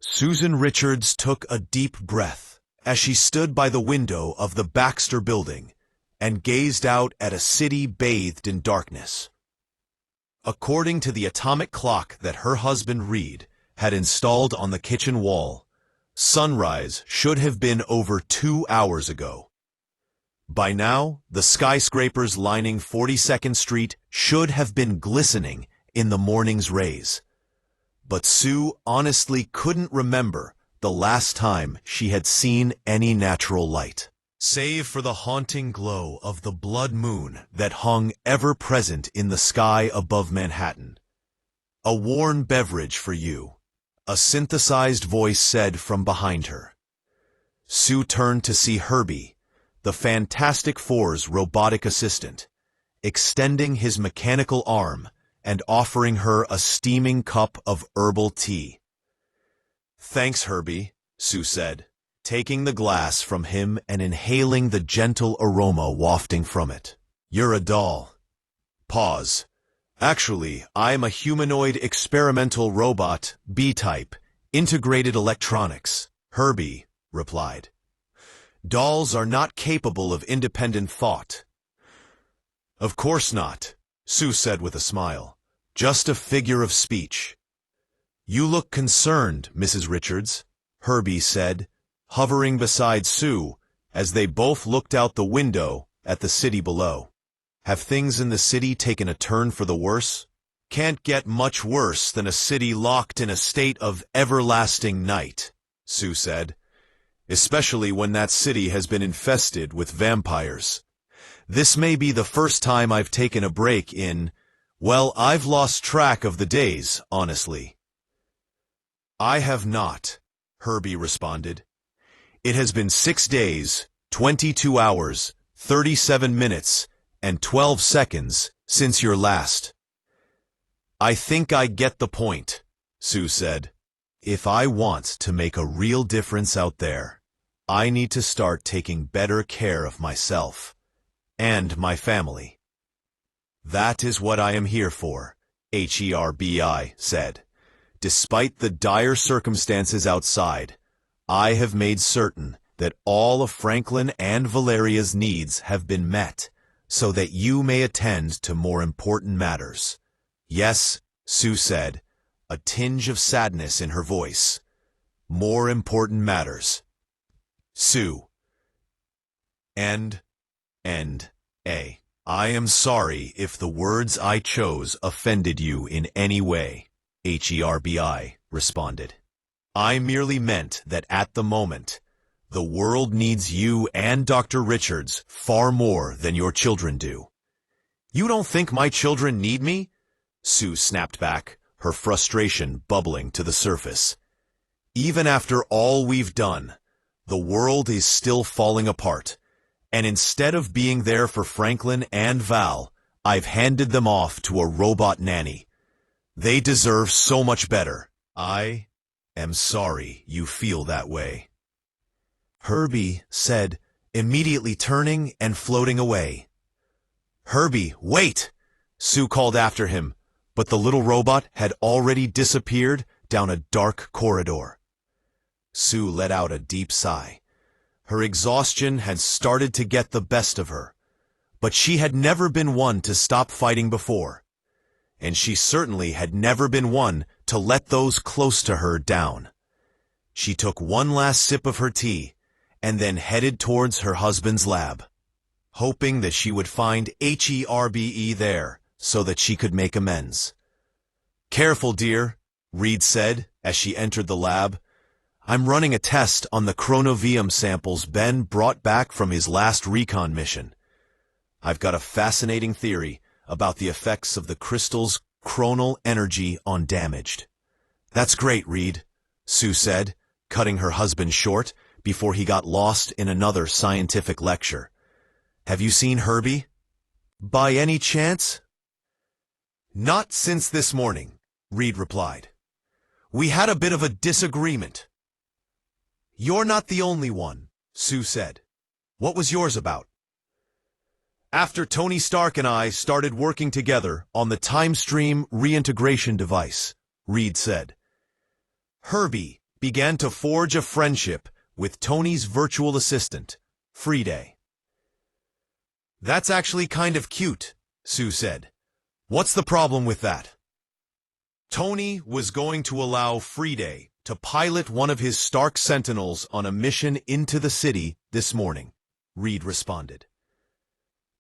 Susan Richards took a deep breath as she stood by the window of the Baxter Building and gazed out at a city bathed in darkness. According to the atomic clock that her husband Reed had installed on the kitchen wall, sunrise should have been over 2 hours ago. By now, the skyscrapers lining 42nd Street should have been glistening in the morning's rays. But Sue honestly couldn't remember the last time she had seen any natural light, save for the haunting glow of the blood moon that hung ever-present in the sky above Manhattan. "A warm beverage for you," a synthesized voice said from behind her. Sue turned to see Herbie, the Fantastic Four's robotic assistant, extending his mechanical arm and offering her a steaming cup of herbal tea. "Thanks, Herbie," Sue said, taking the glass from him and inhaling the gentle aroma wafting from it. "You're a doll." Pause. "Actually, I'm a humanoid experimental robot, B-type, integrated electronics," Herbie replied. "Dolls are not capable of independent thought." "Of course not," Sue said with a smile. "Just a figure of speech." "You look concerned, Mrs. Richards," Herbie said, hovering beside Sue as they both looked out the window at the city below. "Have things in the city taken a turn for the worse?" "Can't get much worse than a city locked in a state of everlasting night," Sue said, "especially when that city has been infested with vampires. This may be the first time I've taken a break in, well, I've lost track of the days, honestly." "I have not," Herbie responded. "It has been 6 days, 22 hours, 37 minutes, and 12 seconds since your last." "I think I get the point," Sue said. "If I want to make a real difference out there, I need to start taking better care of myself and my family." "That is what I am here for," Herbie said. "Despite the dire circumstances outside, I have made certain that all of Franklin and Valeria's needs have been met, so that you may attend to more important matters." "Yes," Sue said, a tinge of sadness in her voice. "More important matters." "Sue. I am sorry if the words I chose offended you in any way," Herbie responded. "I merely meant that at the moment, the world needs you and Dr. Richards far more than your children do." "You don't think my children need me?" Sue snapped back, her frustration bubbling to the surface. "Even after all we've done, the world is still falling apart. And instead of being there for Franklin and Val, I've handed them off to a robot nanny. They deserve so much better. I am sorry you feel that way," Herbie said, immediately turning and floating away. "Herbie, wait!" Sue called after him, but the little robot had already disappeared down a dark corridor. Sue let out a deep sigh. Her exhaustion had started to get the best of her, but she had never been one to stop fighting before, and she certainly had never been one to let those close to her down. She took one last sip of her tea and then headed towards her husband's lab, hoping that she would find Herbie there so that she could make amends. "Careful, dear," Reed said as she entered the lab. "I'm running a test on the chronovium samples Ben brought back from his last recon mission. I've got a fascinating theory about the effects of the crystal's chronal energy on damaged." "That's great, Reed," Sue said, cutting her husband short before he got lost in another scientific lecture. "Have you seen Herbie? By any chance?" "Not since this morning," Reed replied. "We had a bit of a disagreement." "You're not the only one," Sue said. "What was yours about?" "After Tony Stark and I started working together on the Time Stream reintegration device," Reed said. Herbie began to forge a friendship with Tony's virtual assistant, Friday. "That's actually kind of cute," Sue said. "What's the problem with that?" Tony was going to allow Friday to pilot one of his Stark Sentinels on a mission into the city this morning, Reed responded.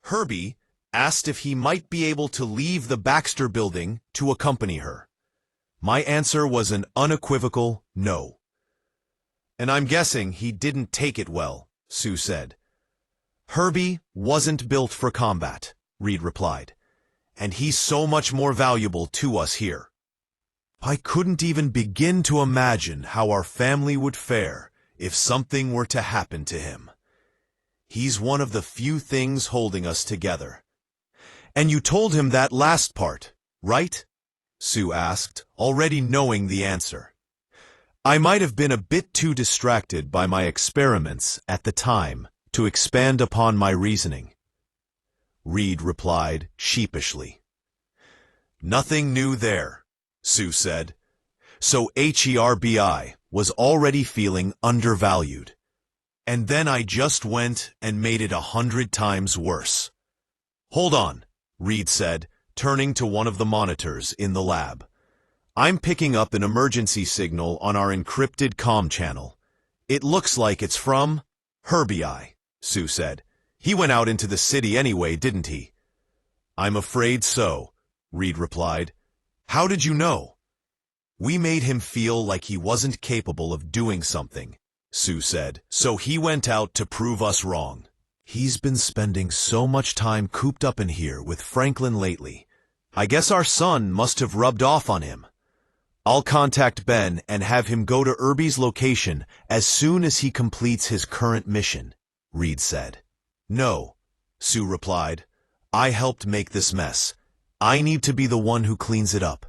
Herbie asked if he might be able to leave the Baxter building to accompany her. My answer was an unequivocal no. "And I'm guessing he didn't take it well," Sue said. "Herbie wasn't built for combat," Reed replied, "and he's so much more valuable to us here. I couldn't even begin to imagine how our family would fare if something were to happen to him. He's one of the few things holding us together." "And you told him that last part, right?" Sue asked, already knowing the answer. "I might have been a bit too distracted by my experiments at the time to expand upon my reasoning," Reed replied sheepishly. "Nothing new there," Sue said. "So Herbi was already feeling undervalued. And then I just went and made it 100 times worse." "Hold on," Reed said, turning to one of the monitors in the lab. "I'm picking up an emergency signal on our encrypted comm channel. It looks like it's from Herbi," Sue said. "He went out into the city anyway, didn't he?" "I'm afraid so," Reed replied. "How did you know?" "We made him feel like he wasn't capable of doing something," Sue said, "so he went out to prove us wrong. He's been spending so much time cooped up in here with Franklin lately. I guess our son must have rubbed off on him. I'll contact Ben and have him go to Herbi's location as soon as he completes his current mission," Reed said. "No," Sue replied. "I helped make this mess. I need to be the one who cleans it up.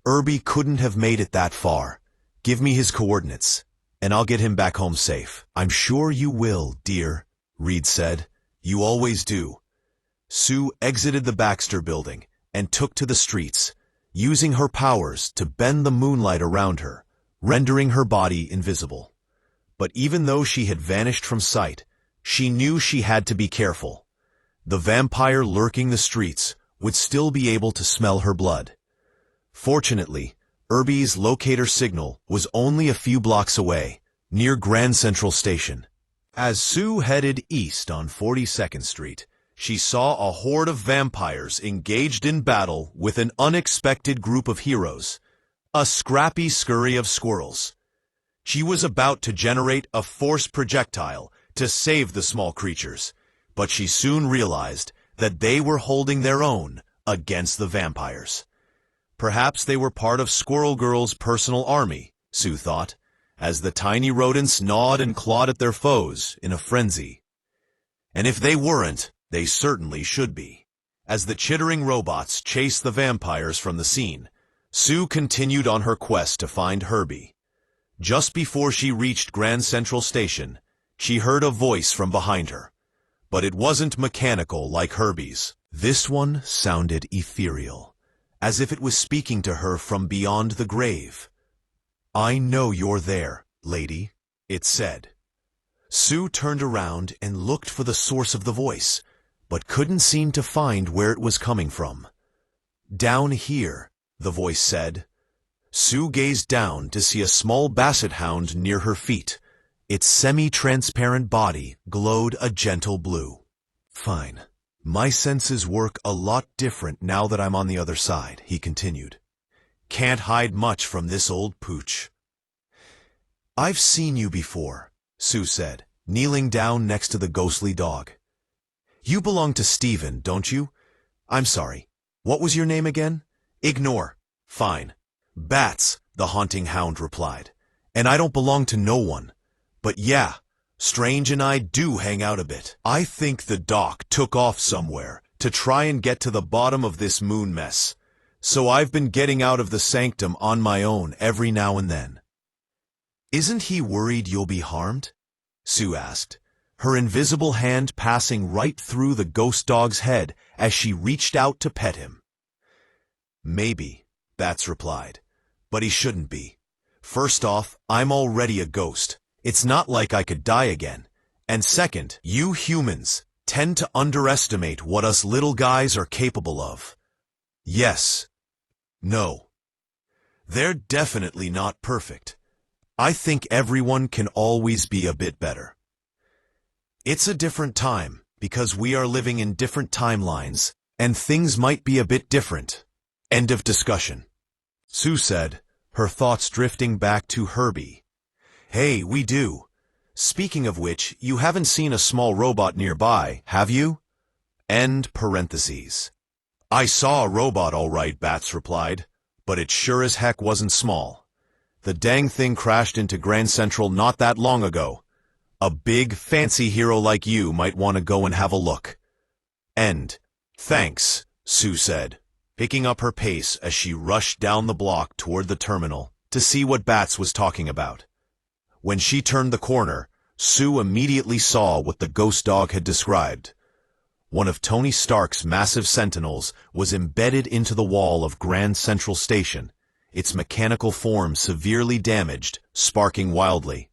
Herbi couldn't have made it that far. Give me his coordinates, and I'll get him back home safe." "I'm sure you will, dear," Reed said. "You always do." Sue exited the Baxter building and took to the streets, using her powers to bend the moonlight around her, rendering her body invisible. But even though she had vanished from sight, she knew she had to be careful. The vampire lurking the streets would still be able to smell her blood. Fortunately, Herbi's locator signal was only a few blocks away, near Grand Central Station. As Sue headed east on 42nd Street, she saw a horde of vampires engaged in battle with an unexpected group of heroes, a scrappy scurry of squirrels. She was about to generate a force projectile to save the small creatures, but she soon realized that they were holding their own against the vampires. Perhaps they were part of Squirrel Girl's personal army, Sue thought, as the tiny rodents gnawed and clawed at their foes in a frenzy. And if they weren't, they certainly should be. As the chittering robots chased the vampires from the scene, Sue continued on her quest to find Herbi. Just before she reached Grand Central Station, she heard a voice from behind her. But it wasn't mechanical like Herbi's. This one sounded ethereal, as if it was speaking to her from beyond the grave. "I know you're there, lady," it said. Sue turned around and looked for the source of the voice, but couldn't seem to find where it was coming from. "Down here," the voice said. Sue gazed down to see a small basset hound near her feet. Its semi-transparent body glowed a gentle blue. "Fine. My senses work a lot different now that I'm on the other side," he continued. "Can't hide much from this old pooch." "I've seen you before," Sue said, kneeling down next to the ghostly dog. "You belong to Steven, don't you? I'm sorry. What was your name again?" "Ignore." "Fine." "Bats," the haunting hound replied. "And I don't belong to no one. But yeah, Strange and I do hang out a bit. I think the doc took off somewhere to try and get to the bottom of this moon mess. So I've been getting out of the sanctum on my own every now and then." "Isn't he worried you'll be harmed?" Sue asked, her invisible hand passing right through the ghost dog's head as she reached out to pet him. "Maybe," Bats replied, "but he shouldn't be. First off, I'm already a ghost. It's not like I could die again. And second, you humans tend to underestimate what us little guys are capable of. Yes. No. They're definitely not perfect. I think everyone can always be a bit better. It's a different time, because we are living in different timelines, and things might be a bit different. End of discussion. Sue said, her thoughts drifting back to Herbie. Hey, we do. Speaking of which, you haven't seen a small robot nearby, have you? End parentheses. I saw a robot all right, Bats replied, but it sure as heck wasn't small. The dang thing crashed into Grand Central not that long ago. A big, fancy hero like you might want to go and have a look. End. Thanks, Sue said, picking up her pace as she rushed down the block toward the terminal to see what Bats was talking about. When she turned the corner, Sue immediately saw what the ghost dog had described. One of Tony Stark's massive sentinels was embedded into the wall of Grand Central Station, its mechanical form severely damaged, sparking wildly.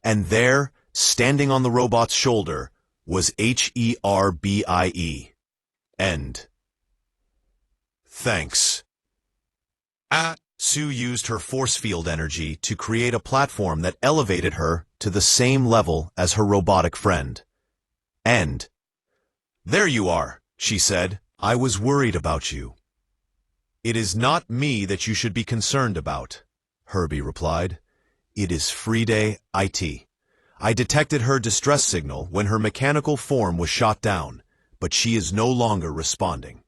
And there, standing on the robot's shoulder, was Herbie. End. Thanks. Sue used her force field energy to create a platform that elevated her to the same level as her robotic friend. End. There you are, she said. I was worried about you. It is not me that you should be concerned about, Herbie replied. It is Friday IT. I detected her distress signal when her mechanical form was shot down, but she is no longer responding.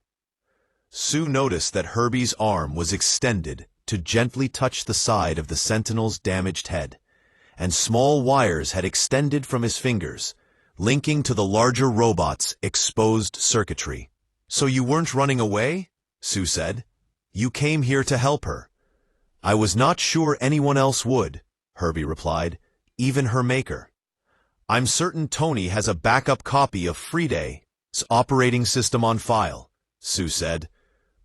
Sue noticed that Herbie's arm was extended to gently touch the side of the Sentinel's damaged head, and small wires had extended from his fingers, linking to the larger robot's exposed circuitry. So you weren't running away? Sue said. You came here to help her. I was not sure anyone else would, Herbie replied, even her maker. I'm certain Tony has a backup copy of Friday's operating system on file, Sue said.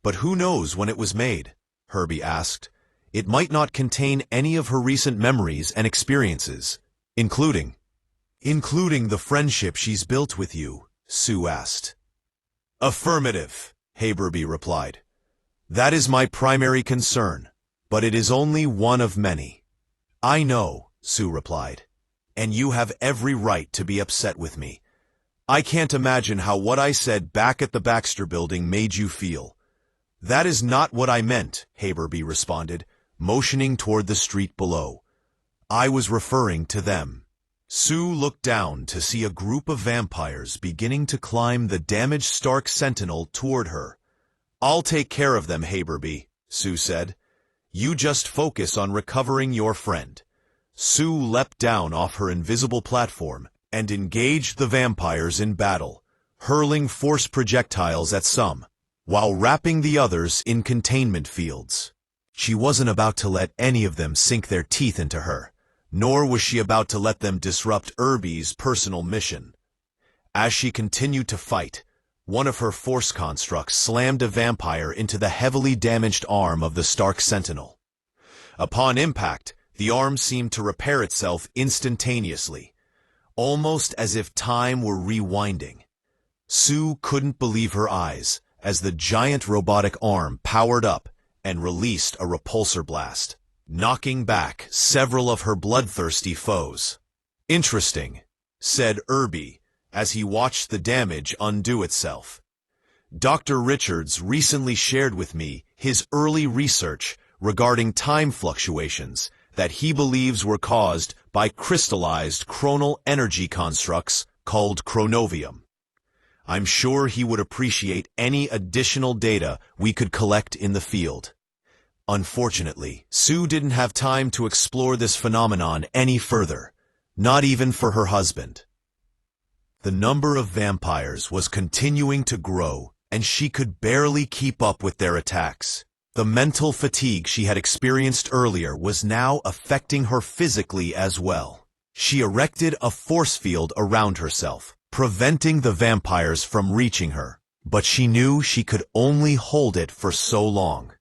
But who knows when it was made? Herbie asked. It might not contain any of her recent memories and experiences, including the friendship she's built with you, Sue asked. Affirmative, Herbie replied. That is my primary concern, but it is only one of many. I know, Sue replied, and you have every right to be upset with me. I can't imagine how what I said back at the Baxter Building made you feel. That is not what I meant, Herbie responded, motioning toward the street below. I was referring to them. Sue looked down to see a group of vampires beginning to climb the damaged Stark Sentinel toward her. I'll take care of them, Herbie, Sue said. You just focus on recovering your friend. Sue leapt down off her invisible platform and engaged the vampires in battle, hurling force projectiles at some, while wrapping the others in containment fields. She wasn't about to let any of them sink their teeth into her, nor was she about to let them disrupt Herbie's personal mission. As she continued to fight, one of her force constructs slammed a vampire into the heavily damaged arm of the Stark Sentinel. Upon impact, the arm seemed to repair itself instantaneously, almost as if time were rewinding. Sue couldn't believe her eyes as the giant robotic arm powered up and released a repulsor blast, knocking back several of her bloodthirsty foes. Interesting, said Herbie as he watched the damage undo itself. Dr. Richards recently shared with me his early research regarding time fluctuations that he believes were caused by crystallized chronal energy constructs called chronovium. I'm sure he would appreciate any additional data we could collect in the field. Unfortunately, Sue didn't have time to explore this phenomenon any further, not even for her husband. The number of vampires was continuing to grow, and she could barely keep up with their attacks. The mental fatigue she had experienced earlier was now affecting her physically as well. She erected a force field around herself, preventing the vampires from reaching her, but she knew she could only hold it for so long.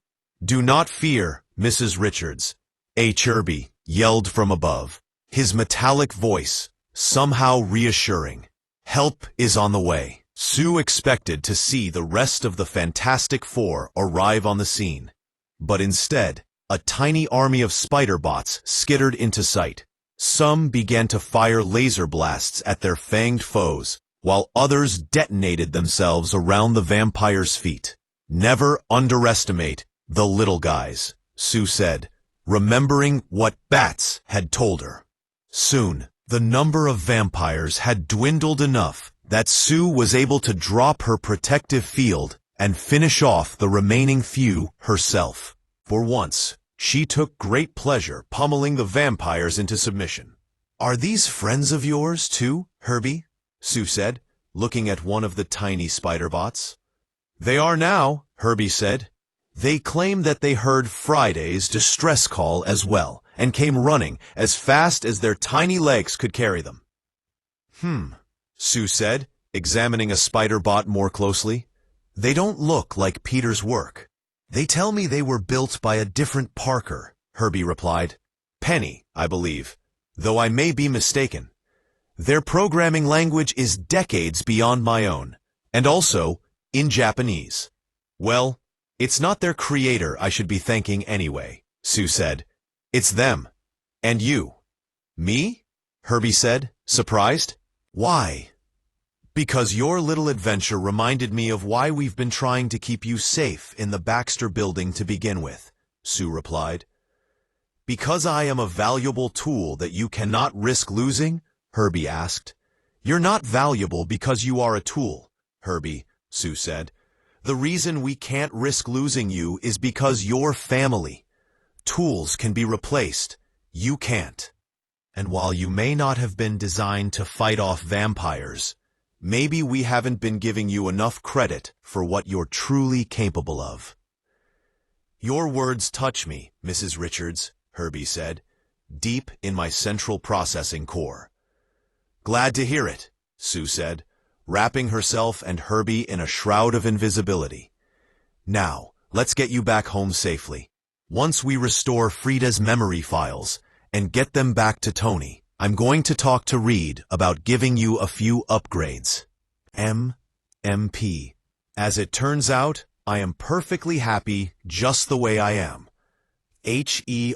Do not fear, Mrs. Richards, Herbie yelled from above, his metallic voice somehow reassuring. Help is on the way. Sue expected to see the rest of the Fantastic Four arrive on the scene. But instead, a tiny army of spider bots skittered into sight. Some began to fire laser blasts at their fanged foes, while others detonated themselves around the vampire's feet. Never underestimate the little guys, Sue said, remembering what Bats had told her. Soon, the number of vampires had dwindled enough that Sue was able to drop her protective field and finish off the remaining few herself. For once, she took great pleasure pummeling the vampires into submission. "Are these friends of yours, too, Herbie?" Sue said, looking at one of the tiny spider bots. "They are now," Herbie said. "They claim that they heard Friday's distress call as well, and came running as fast as their tiny legs could carry them." Sue said, examining a spider bot more closely. "They don't look like Peter's work." "They tell me they were built by a different Parker," Herbie replied. "Penny, I believe, though I may be mistaken. Their programming language is decades beyond my own, and also in Japanese." "Well, it's not their creator I should be thanking anyway," Sue said. "It's them. And you." "Me?" Herbie said, surprised. "Why?" "Because your little adventure reminded me of why we've been trying to keep you safe in the Baxter building to begin with," Sue replied. "Because I am a valuable tool that you cannot risk losing?" Herbie asked. "You're not valuable because you are a tool, Herbie," Sue said. "The reason we can't risk losing you is because you're family. Tools can be replaced. You can't. And while you may not have been designed to fight off vampires, maybe we haven't been giving you enough credit for what you're truly capable of." "Your words touch me, Mrs. Richards," Herbie said, "deep in my central processing core." "Glad to hear it," Sue said, wrapping herself and Herbie in a shroud of invisibility. "Now, let's get you back home safely. Once we restore Frida's memory files and get them back to Tony, I'm going to talk to Reed about giving you a few upgrades." MP. "As it turns out, I am perfectly happy just the way I am," Herbey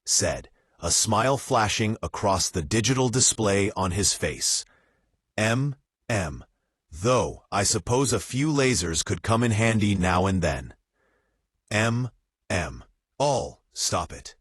said, a smile flashing across the digital display on his face. "Though I suppose a few lasers could come in handy now and then." Stop it.